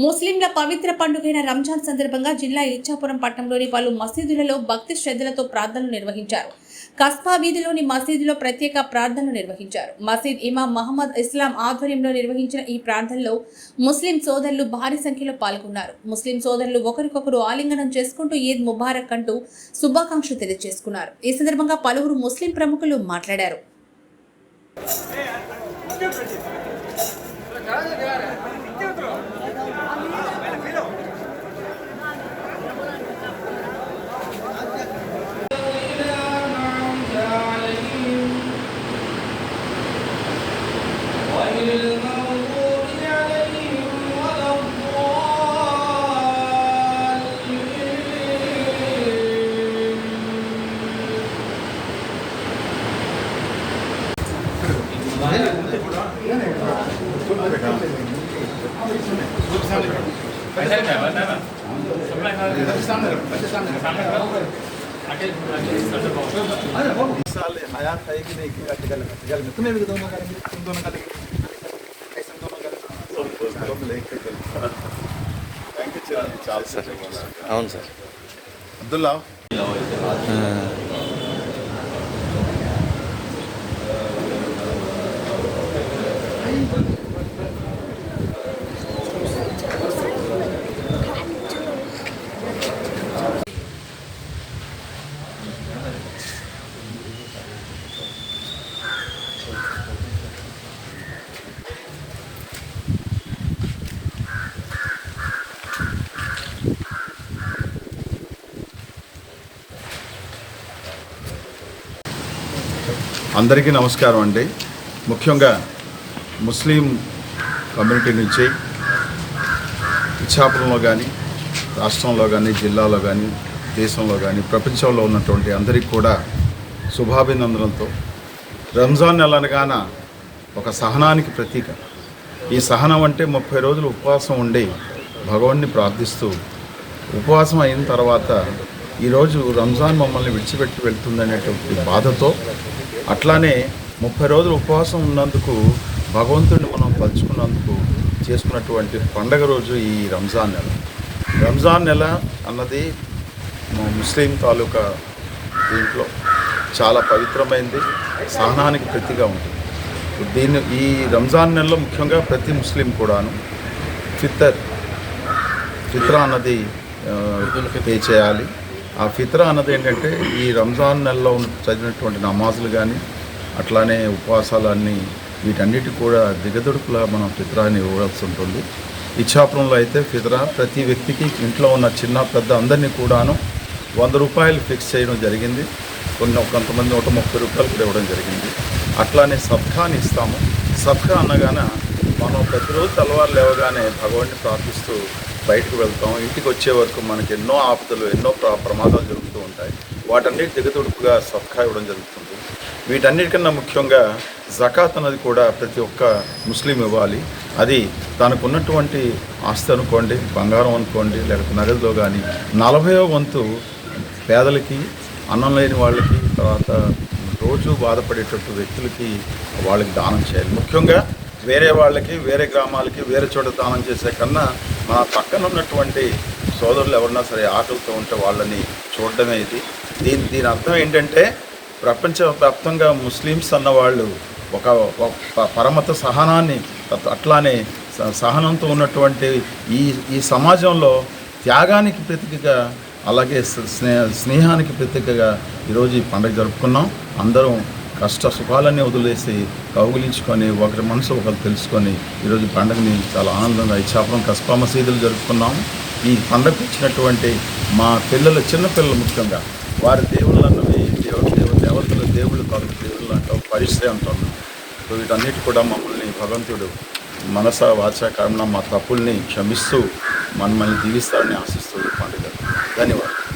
ముస్లింల పవిత్ర పండుగైన రంజాన్ సందర్భంగా జిల్లా ఇచ్చాపురం పట్టణంలోని పలు మసీదులలో భక్తి శ్రద్ధలతో ప్రార్థనలు నిర్వహించారు. కస్బా వీధిలోని మసీదులో ప్రత్యేక ప్రార్థనలు నిర్వహించారు. మసీద్ ఇమాం మహమ్మద్ ఇస్లాం ఆధ్వర్యంలో నిర్వహించిన ఈ ప్రార్థనలో ముస్లిం సోదరులు భారీ సంఖ్యలో పాల్గొన్నారు. ముస్లిం సోదరులు ఒకరికొకరు ఆలింగనం చేసుకుంటూ ఈద్ ముబారక్ అంటూ శుభాకాంక్షలు తెలియజేసుకున్నారు. ఈ సందర్భంగా పలువురు ముస్లిం ప్రముఖులు మాట్లాడారు. हयात है कि नहीं गल में तुम्हें भी दोनों करेंगे, तुम दोनों करेंगे, ऐसे दोनों करेंगे। थैंक यू चाल सर। అవును సార్ అబ్దుల్లా అందరికీ నమస్కారం అండి. ముఖ్యంగా ముస్లిం కమ్యూనిటీ నుంచి ఇచ్చాపురంలో కానీ, రాష్ట్రంలో కానీ, జిల్లాలో కానీ, దేశంలో కానీ, ప్రపంచంలో ఉన్నటువంటి అందరికీ కూడా శుభాభినందనలతో రంజాన్ నెల అనగాన ఒక సహనానికి ప్రతీక. ఈ సహనం అంటే 30 రోజులు ఉపవాసం ఉండి భగవాన్ని ప్రార్థిస్తూ ఉపవాసం అయిన తర్వాత ఈరోజు రంజాన్ మమ్మల్ని విడిచిపెట్టి వెళ్తుందనేటువంటి బాధతో, అట్లానే 30 రోజులు ఉపవాసం ఉన్నందుకు భగవంతుడిని మనం తలుచుకున్నందుకు చేసుకున్నటువంటి పండగ రోజు ఈ రంజాన్ నెల. రంజాన్ నెల అన్నది ముస్లిం తాలూకా దీంట్లో చాలా పవిత్రమైనది, సహనానికి ప్రతిగా ఉంటుంది. ఈ రంజాన్ నెలలో ముఖ్యంగా ప్రతి ముస్లిం కూడాను ఫిత్రా అన్నది పే చేయాలి. ఆ ఫిత్రా అన్నది ఏంటంటే ఈ రంజాన్ నెలలో చదివినటువంటి నమాజులు కానీ, అట్లానే ఉపవాసాలన్నీ వీటన్నిటి కూడా దిగదుడుకులా మనం ఫిత్రాని ఇవ్వాల్సి ఉంటుంది. ఇచ్చాపురంలో అయితే ఫిత్రా ప్రతి వ్యక్తికి ఇంట్లో ఉన్న చిన్న పెద్ద అందరినీ కూడాను 100 రూపాయలు ఫిక్స్ చేయడం జరిగింది. కొంతమంది 130 రూపాయలు కూడా ఇవ్వడం జరిగింది. అట్లానే సబ్కాని ఇస్తాము. సబ్కా అనగానే మనం ప్రతిరోజు తెల్లవారు లేవగానే భగవాన్ని ప్రార్థిస్తూ బయటకు వెళ్తాం. ఇంటికి వచ్చే వరకు మనకి ఎన్నో ఆపదలు, ఎన్నో ప్రమాదాలు జరుగుతూ ఉంటాయి. వాటన్నిటి దిగదుడుపుగా సబ్కా ఇవ్వడం జరుగుతుంది. వీటన్నిటికన్నా ముఖ్యంగా జకాత్ అన్నది కూడా ప్రతి ఒక్క ముస్లిం ఇవ్వాలి. అది తనకున్నటువంటి ఆస్తి అనుకోండి, బంగారం అనుకోండి, లేకపోతే నగదులో కానీ 40వ వంతు పేదలకి, అన్నం లేని వాళ్ళకి, తర్వాత రోజు బాధపడేటట్టు వ్యక్తులకి వాళ్ళకి దానం చేయాలి. ముఖ్యంగా వేరే వాళ్ళకి, వేరే గ్రామాలకి, వేరే చోట దానం చేసే కన్నా మన పక్కన ఉన్నటువంటి సోదరులు ఎవరన్నా సరే ఆకలితో ఉంటే వాళ్ళని చూడడమే ఇది. దీని అర్థం ఏంటంటే ప్రపంచవ్యాప్తంగా ముస్లిమ్స్ అన్నవాళ్ళు ఒక పరమత సహనాన్ని, అట్లానే సహనంతో ఉన్నటువంటి ఈ సమాజంలో త్యాగానికి ప్రతీకగా, అలాగే స్నేహానికి ప్రతీకగా ఈరోజు ఈ పండుగ జరుపుకున్నాం. అందరం కష్ట సుఖాలన్నీ వదిలేసి కౌగులించుకొని ఒకరి మనసు ఒకరు తెలుసుకొని ఈరోజు పండుగని చాలా ఆనందంగా ఇచ్చాపురం కస్బా మసీదులు జరుపుకున్నాము. ఈ పండుగకు వచ్చినటువంటి మా పిల్లలు, చిన్నపిల్లలు ముఖ్యంగా వారి దేవుళ్ళు అన్నవి దేవుళ్ళు కాదు, దేవుళ్ళు అంటాం, పరిశ్రమ అంటున్నాం. సో వీటన్నిటి కూడా మమ్మల్ని భగవంతుడు మనస వాచ కర్మ మా తప్పుల్ని క్షమిస్తూ మమ్మల్ని దీవిస్తారని ఆశిస్తూ పండుగ. ధన్యవాదాలు.